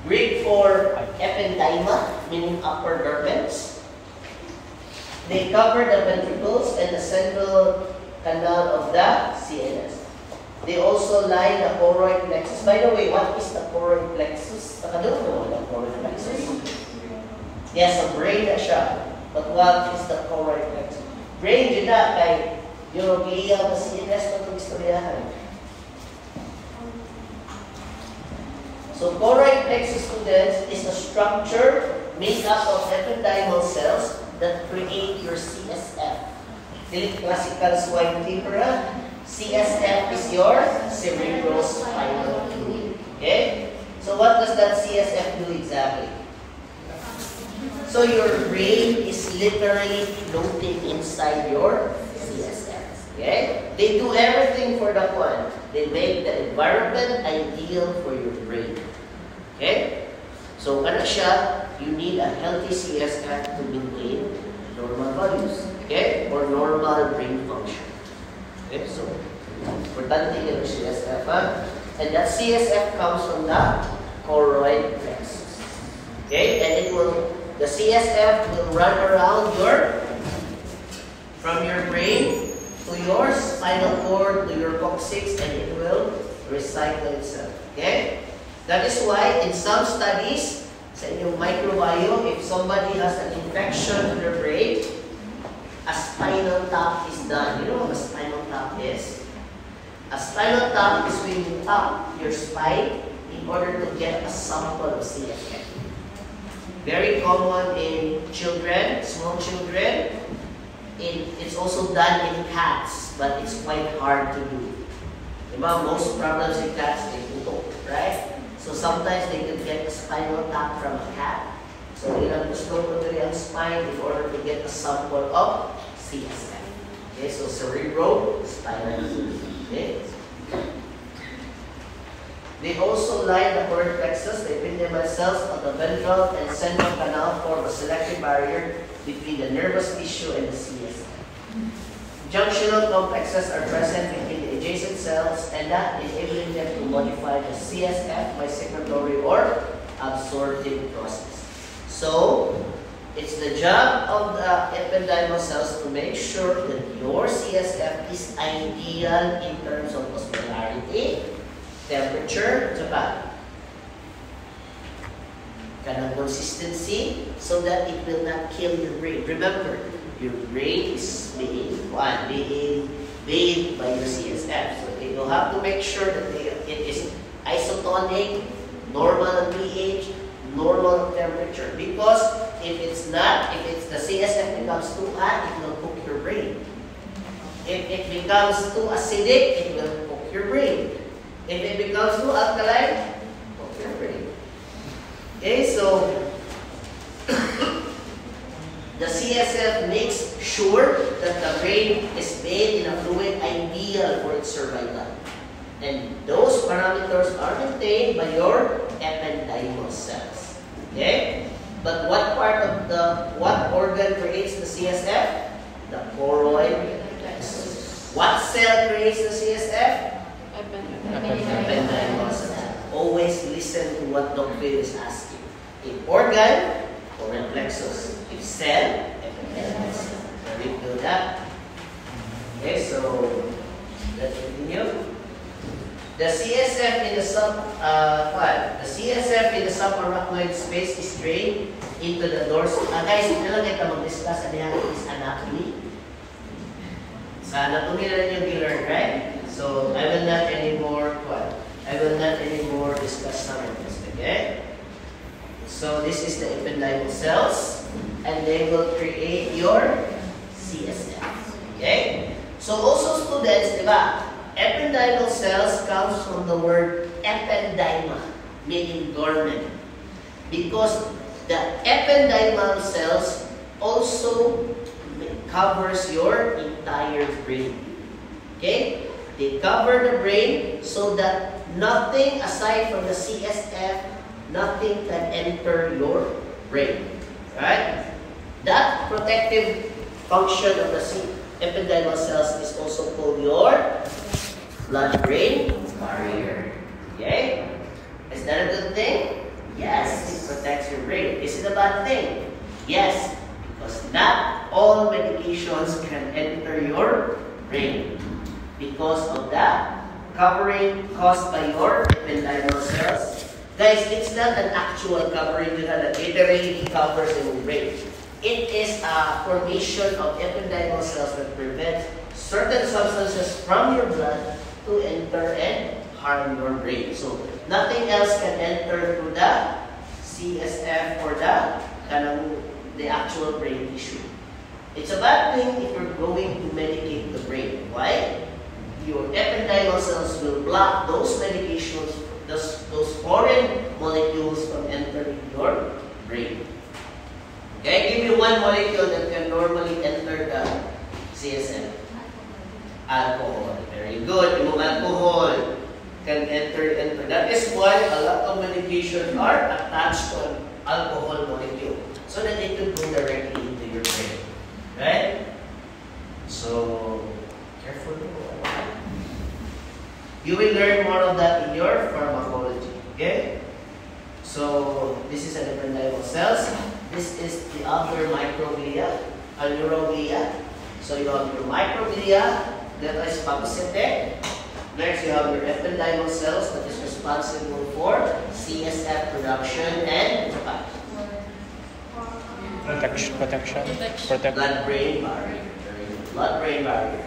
Greek for ependyma, meaning upper garments. They cover the ventricles and the central canal of the CNS. They also line the choroid plexus. By the way, what is the choroid plexus? Nakadun mo the choroid plexus? Yes, a brain na siya. But what is the choroid plexus? Brain din na kay yung iiyaw na CNS na itong istoryahan. So choroid plexus, students, is a structure made up of ependymal cells that create your CSF. Classical swine fever. CSF is your cerebrospinal fluid. Okay? So what does that CSF do exactly? So your brain is literally floating inside your CSF. Okay? They do everything for the one. They make the environment ideal for your brain. Okay? So ano siya? You need a healthy CSF to maintain normal values. Okay? Or normal brain function. Okay? So, importante yung CSF. And that CSF comes from the choroid plexus. Okay? And the CSF will run around from your brain to your spinal cord, to your coccyx, and it will recycle itself. Okay? That is why in some studies, sa inyong microbiome, if somebody has an infection to their brain, a spinal tap is done. You know what a spinal tap is? A spinal tap is when you tap your spine in order to get a sample of CSF. Very common in children, small children. It's also done in cats, but it's quite hard to do. Diba? Most problems in cats, they puto, right? So sometimes they could get a spinal tap from a cat. So you have to slow ang spine in order to get a sample of CSF. Okay, so cerebrospinal fluid. Okay. They also line the choroid plexus, the ependymal cells of the ventral and central canal form a selective barrier between the nervous tissue and the CSF. Junctional complexes are present between the adjacent cells and that enabling them to modify the CSF by secretory or absorptive process. So, it's the job of the ependymal cells to make sure that your CSF is ideal in terms of osmolarity, temperature, kanang consistency, so that it will not kill your brain. Remember, your brain is being bathed by your CSF. So you have to make sure that it is isotonic tonic, normal ang pH, normal ang temperature. Because if it's the CSF becomes too hot, it will cook your brain. If it becomes too acidic, it will cook your brain. If it becomes too alkaline, cook your brain. Okay, so the CSF makes sure that the brain is made in a fluid ideal for its survival. And those parameters are maintained by your ependymal cells. Okay? But what organ creates the CSF? The choroid plexus. What cell creates the CSF? Ependymal cells. Always listen to what Dr. Phil is asking. If organ, choroid plexus. If cell, ependymal cells. Very good, huh? Okay, so let's continue. The CSF in the subarachnoid space is drained into the dorsal. Guys, ito lang ito mag-discuss is anatomy. Sa anatomy na rin yung gilearn, right? So I will not anymore discuss some of this. Okay? So this is the ependymal cells, and they will create your CSF. Okay? So also students, diba? Ependymal cells comes from the word ependyma, meaning dormant. Because the ependymal cells also covers your entire brain. Okay? They cover the brain so that nothing aside from the CSF, nothing can enter your brain. Right? That protective function of the ependymal cells is also called your blood-brain barrier. Okay? Is that a good thing? Yes, it protects your brain. Is it a bad thing? Yes, because not all medications can enter your brain because of the covering caused by your ependymal cells. Guys, it's not an actual covering that literally covers your brain. It is a formation of ependymal cells that prevent certain substances from your blood to enter and harm your brain. So nothing else can enter through the CSF or the actual brain tissue. It's a bad thing if you're going to medicate the brain. Why? Your ependymal cells will block those medications, those foreign molecules from entering your brain. Okay, give me one molecule that can normally enter the CSF. Alcohol. Very good. Yung alcohol can enter. That is why a lot of medications are attached to an alcohol molecule so that they can go directly into your brain. Right? So, careful. You will learn more of that in your pharmacology. Okay? So, this is an ependymal cells. This is the other microglia, a neuroglia. So, you have your microglia. That is phagocytic. Next, you have your ependymal cells that is responsible for CSF production and Protection. blood-brain barrier. Blood-brain barrier.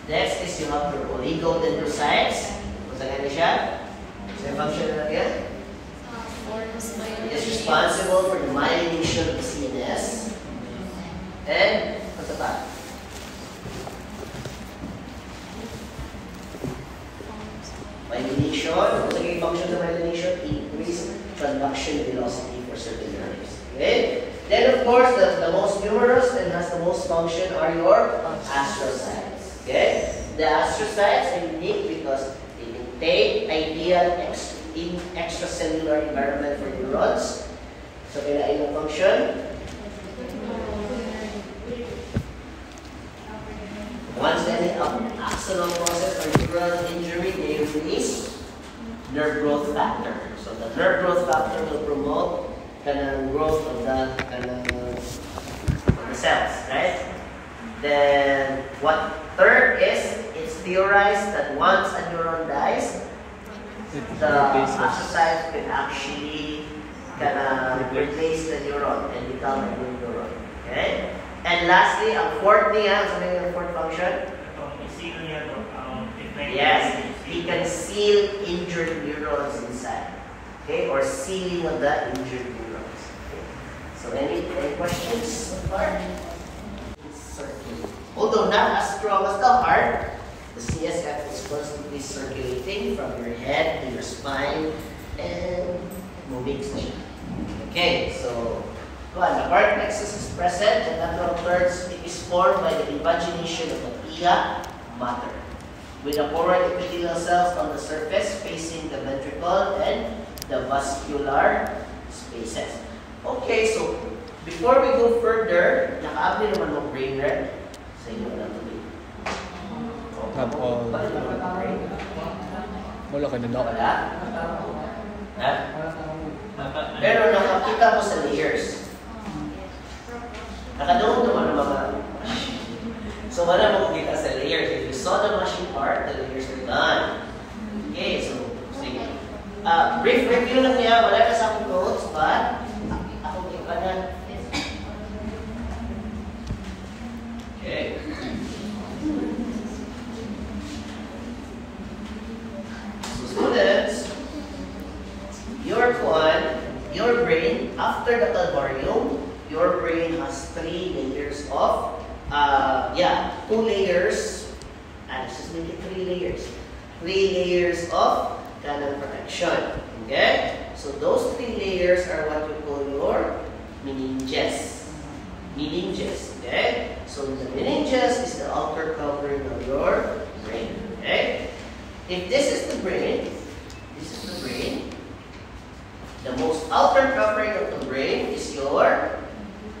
Next is you have your oligodendrocytes. Kung saan ganyan siya? Saan function na yan? It is responsible for the myelination of the CNS. And, what's the part? Myelination. Kung saan yung function of myelination? Increase transduction velocity for certain nerves. Okay? Then, of course, the most numerous and has the most function are your astrocytes. Okay? The astrocytes are unique because they maintain ideal extracellular environment for neurons. So, kailangan yung function. Once any axonal process or neural injury, they release nerve growth factor. So, the nerve growth factor will promote the growth of the cells, right? Then, third is, it's theorized that once a neuron dies, the astrocytes can actually replace the neuron and become a new neuron. Okay? And lastly, ang fourth niya, sabi yung fourth function? Yes. he can seal injured neurons inside. Okay, or sealing of the injured neurons. Okay. So any questions so far? Although not as strong as the heart, the CSF is constantly circulating from your head to your spine and moving siya. Okay, so one, the heart plexus is present and lateral thirds. It is formed by the invagination of the pia mater, with the forward epithelial cells on the surface facing the ventricle and the vascular spaces. Okay, so before we go further, naka-abli naman ng brain red sa inyo na ito. Tapos, Bakit naman ang brain? wala ka na no? Wala? Ha? Pero nakakita mo sa layers. Nakadoon naman ang mga so wala mo kita sa layers. If you saw the machine part, the layers are done. Okay, so sige. Brief review lang niya. Wala ka sa akong notes, but ako yung kanan. Okay. So students, your brain, after the calvarium, your brain has 3 layers of, 2 layers, just make it 3 layers. 3 layers of canal protection. Okay? So those 3 layers are what we call your meninges. Meninges. Okay? So the meninges is the outer covering of your brain. Okay? If this is the brain, the most outer covering of the brain is your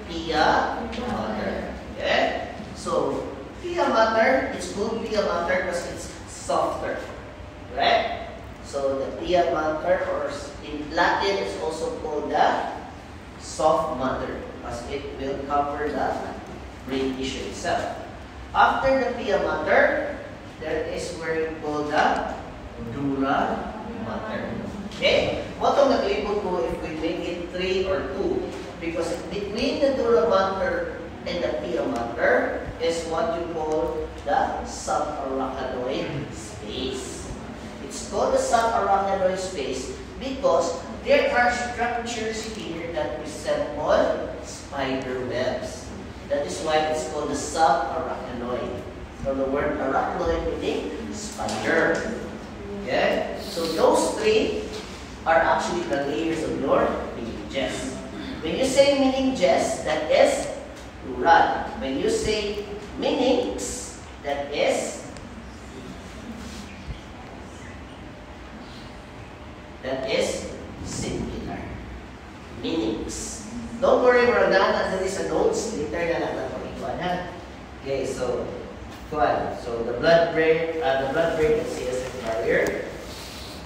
pia mater. Okay? So pia mater, it's called pia mater because it's softer. Right? So the pia mater, or in Latin, it's also called the soft mater because it will cover the brain tissue itself. After the pia mater, there is where you call the dura mater. Okay? What ang naglibot ko if we make it 3 or 2? Because between the dura mater and the pia mater is what you call the subarachnoid space. It's called the subarachnoid space because there are structures here that resemble spider webs. That is why it's called the subarachnoid. From the word arachnoid meaning spider. Okay? So those 3 are actually the layers of your meninges. When you say meninges, that is plural. When you say meninx, that is singular. Meninx. Don't worry, we're not under this notes. Later na lang natin ikuan, ha? Okay, so So the blood-brain and CSF barrier.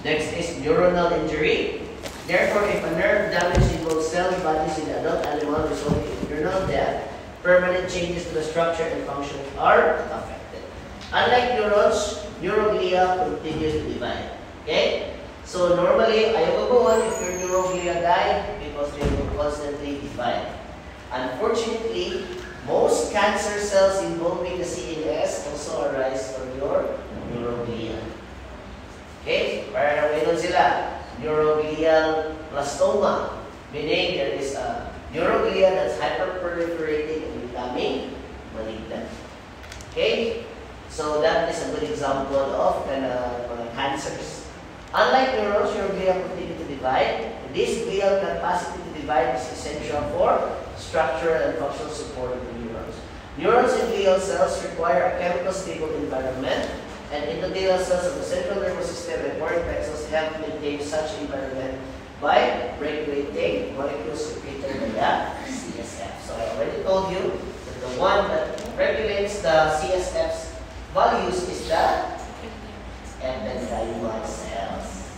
Next is neuronal injury. Therefore, if a nerve damage involves cell bodies in the adult animal resulting in neuronal death, permanent changes to the structure and function are affected. Unlike neurons, neuroglia continue to divide. Okay? So normally, ayaw gagawin if your neuroglia die because they will constantly divide. Unfortunately, most cancer cells involving the CNS also arise from your neuroglia. Okay? Para naman sila, neuroglial blastoma, meaning there is a neuroglia that's hyperproliferating and becoming malignant. Okay? So that is a good example of cancers. Unlike neurons, neuroglia continue to divide. This glial capacity to divide is essential for structural and functional support of the neurons. Neurons and glial cells require a chemical stable environment, and endothelial cells of the central nervous system and cortex plexus help maintain such environment by regulating molecules secreted by the CSF. So I already told you that the one that regulates the CSF's values is the ependymal cells.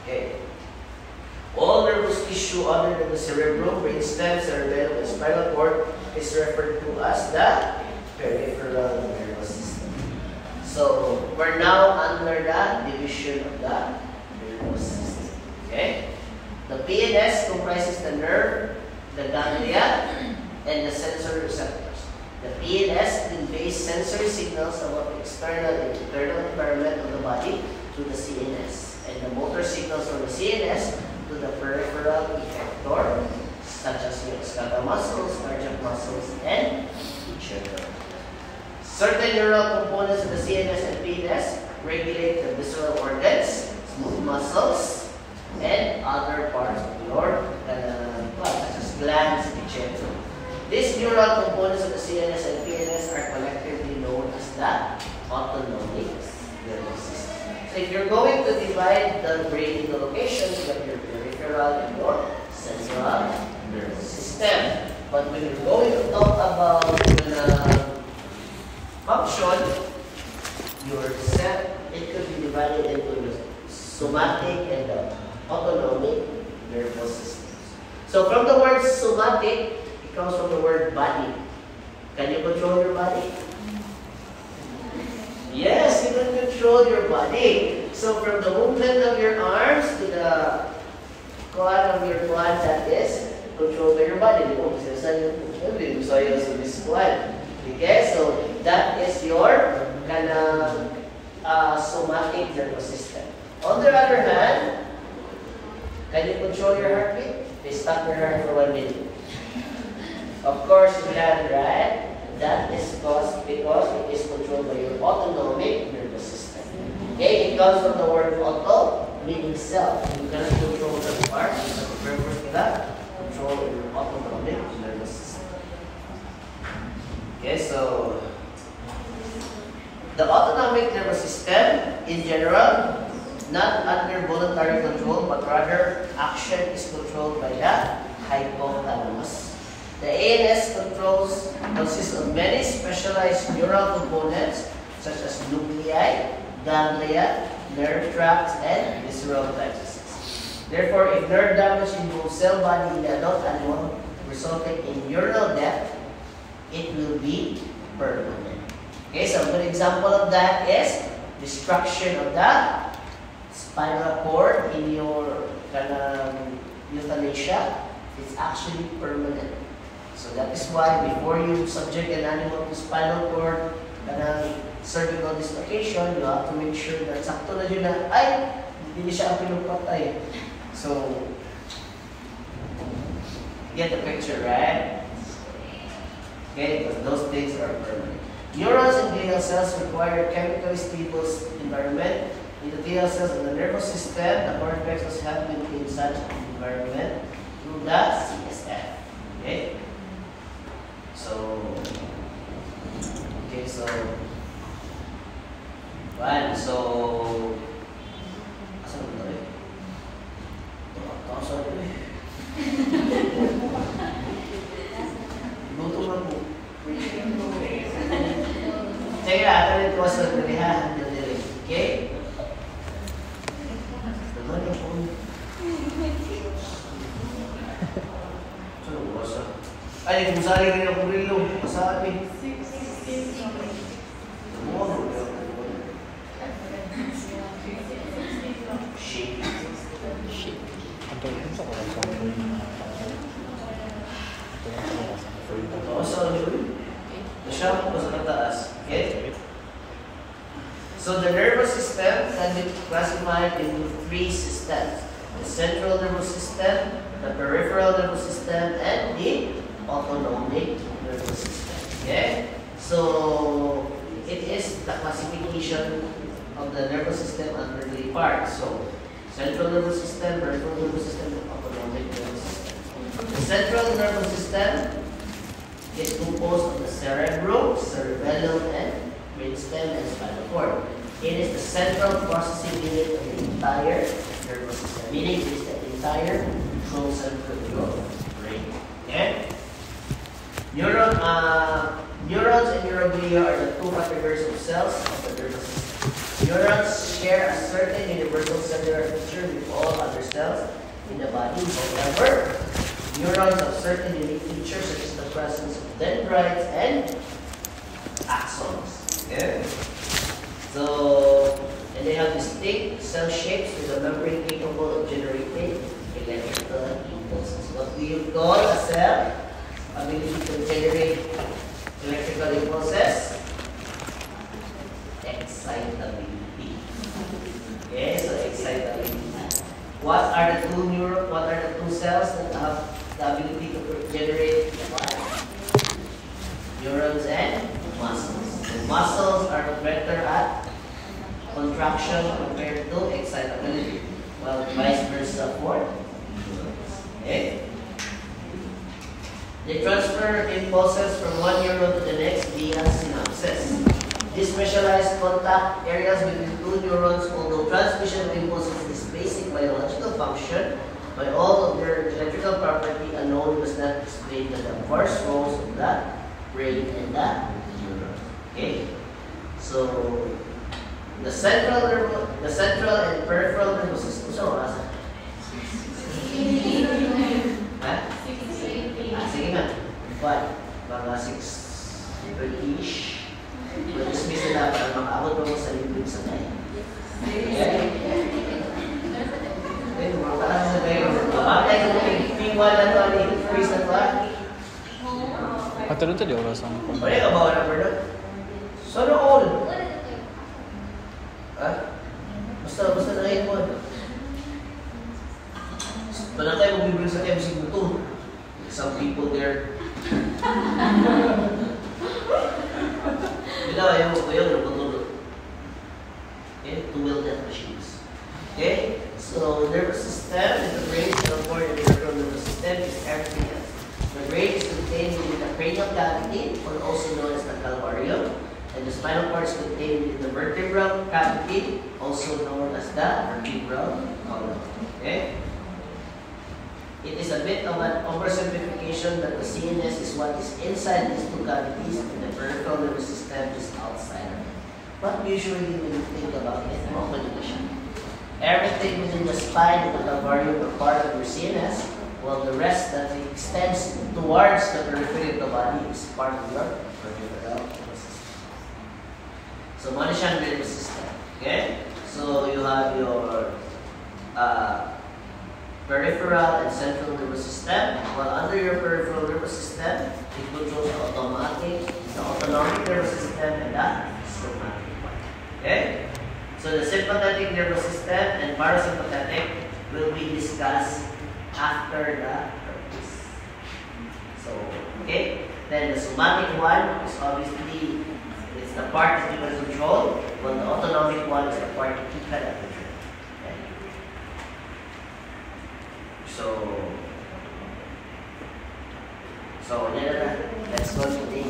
Okay. All nervous tissue other than the cerebrum, brainstem, cerebellum, and spinal cord is referred to as the peripheral nervous system. So we're now under the division of the nervous system. Okay? The PNS comprises the nerve, the ganglia, and the sensory receptors. The PNS conveys sensory signals about the external and internal environment of the body CNS to the peripheral effector, such as your skeletal muscles, cardiac muscles, and etc. Certain neural components of the CNS and PNS regulate the visceral organs, smooth muscles, and other parts of your such as glands, etc. These neural components of the CNS and PNS are collectively known as the autonomic nervous system. So if you're going to divide the brain into locations, you have your peripheral and your central nervous system. But when you're going to talk about function, your cell, it could be divided into the somatic and the autonomic nervous systems. So from the word somatic, it comes from the word body. Can you control your body? Yes, you can control your body. So from the movement of your arms to the quad of your quad, that is controlled by your body. Okay, so that is your somatic nervous system. On the other hand, can you control your heartbeat? They stop your heart for 1 minute. Of course you can, right? That is because it is controlled by your autonomic nervous system. Okay, it comes from the word auto, meaning self. You cannot control the part, you cannot control your autonomic nervous system. Okay, so the autonomic nervous system in general, not under voluntary control, but rather action is controlled by the hypothalamus. The ANS consists of many specialized neural components such as nuclei, ganglia, nerve tracts, and visceral plexuses. Therefore, if nerve damage involves cell body in the adult animal resulting in neural death, it will be permanent. Okay, so a good example of that is destruction of the spinal cord in your euthanasia. It's actually permanent. So that is why before you subject an animal to spinal cord cervical dislocation, you have to make sure that sakto na yun na, ay, hindi siya ang pinupatay. So, get the picture, right? Okay, because those things are permanent. Neurons and glial cells require chemically stable environment. In the glial cells of the nervous system, the cortex was held within such an environment through the CSF. Okay? So, one, so, asan mo na rin? Asan mo rin? Luto na po. Sige na, ito rin ko sa nalihan. Okay? Naman yung phone. Saan ang basa? Ay, kung sali rin ako rin lang. Kasabi. Shake. Shake. Ang tawag ko sa corazon. So, siya po sa kataas. Okay? So, the nervous system can be classified into 3 systems. The central nervous system, the peripheral nervous system, and the autonomic nervous system. Okay? So, it is the classification of the nervous system under 3 parts. So, central nervous system, peripheral nervous system, and autonomic nervous system. The central nervous system is composed of the cerebrum, cerebellum, and brainstem and spinal cord. It is the central processing unit of the entire nervous system, meaning it is the entire control center of your brain. Okay? Neurons and neuroglia are the 2 categories of cells of the nervous system. Neurons share a certain universal cellular feature with all other cells in the body. However, neurons have certain unique features such as the presence of dendrites and axons. Okay? So, and they have distinct cell shapes with a membrane capable of generating electrical impulses. What do you call a cell? Ability to generate electrical impulses? Excitability. Okay, so excitability. What are the two cells that have the ability to generate neurons and muscles? The muscles are better at contraction compared to excitability, while vice versa for neurons. Okay? They transfer impulses from one neuron to the next via synapses. These specialized contact areas between two neurons, although transmission of impulses is basic biological function, by all of their electrical property alone does not explain the diverse roles of the brain and the neuron. Okay? So the central and peripheral nervous system. So, sige nga. But, mga 6:30-ish. Dismiss na para makaabot mo sa liquid sa tayo. Okay, makakaan sa tayo. Mamatay ko yung P1 na to, freeze na to ha. Patulog tadi oras ang Ano ka ba wala pala? So all. Ha? Basta na ngayon mo. Walang tayo magbibigay sa MC2. Some people there. Bila ayaw napatulog. Okay, two-wheeled machines. Okay, so nervous system in the brain, therefore the peripheral nervous system is everything else. The brain is contained within the cranial cavity, or also known as the calvarium, and the spinal cord is contained within the vertebral cavity, also known as the vertebral column. Okay. It is a bit of an oversimplification that the CNS is what is inside these two cavities and the peripheral nervous system is outside of it. But usually when you think about it, everything within the spine and the calvarium are part of your CNS, while the rest that extends towards the periphery of the body is part of your peripheral nervous system. So, one is your nervous system. Okay? So, you have your peripheral and central nervous system, while under your peripheral nervous system, it controls the autonomic nervous system, and the sympathetic one. Okay? So the sympathetic nervous system and parasympathetic will be discussed after the purpose. So, okay? Then the somatic one is obviously, it's the part that you can control, while the autonomic one is the part that you cannot control. So let's go to the